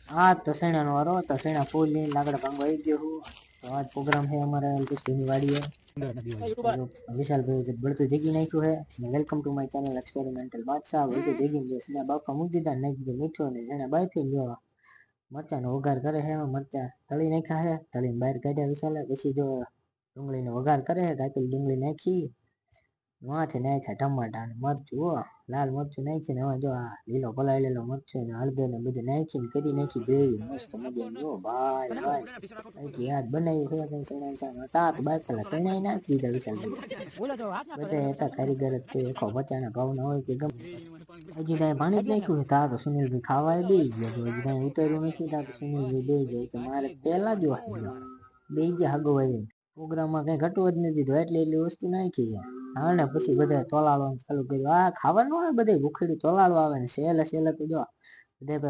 હા તસેણાનો વારો તસેણા ફૂલ ની લાકડા ભાંગવા આવી ગયો હું તો આજ પ્રોગ્રામ છે અમારા એલપીની વાડીએ વિશાલભાઈ બળતું જગી નાખ્યું છે અને welcome to my channel experimental બાદશાહ બળતું જગી ગયો સીધા બાફા મૂકી દીધા નાખી દીધું મીઠું ને જેને બાફી ગયો મરચાનો વઘાર કરે છે મરચા તળી નાખ્યા છે તળીને બહાર કાઢ્યા વિશાલે પછી જો ડુંગળીનો વઘાર કરે છે કાપેલી ડુંગળી નાખી માથે નાખ્યા ટમાટા અને મરચું લાલ મરચું નાખીને હવે જો આ લીલો પલાળેલો મરચું ને હળદર ને બધું નાખીને કરી નાખી ગ્રેવી મસ્ત મજાની ઓ ભાઈ ભાઈ કઈક યાદ બનાવ્યું છે કઈ સણા તા તો બાઈ પેલા સણા નાખી દીધા વિશાલભાઈ બધા હતા કારીગર જ તે આખો બચાના ભાવ ના હોય કે ગમે હજી કાંઈ પાણી જ નાખ્યું છે તા તો સુનિલભાઈ ખાવા બે ગયા જો હજી કાંઈ ઉતાર્યું નથી તા તો સુનિલભાઈ બે જાય કે મારે પહેલા જ હોય બે ગયા હગો આવી પ્રોગ્રામમાં કઈ ઘટવું જ નથી તો એટલી વસ્તુ નાખી છે હા ને પછી બધા તોલાડવાનું ચાલુ કર્યું આ ખાવાનું આવે બધા ભૂખેડી તોલાડવા આવે ને સેલે સેલે તો જો બધા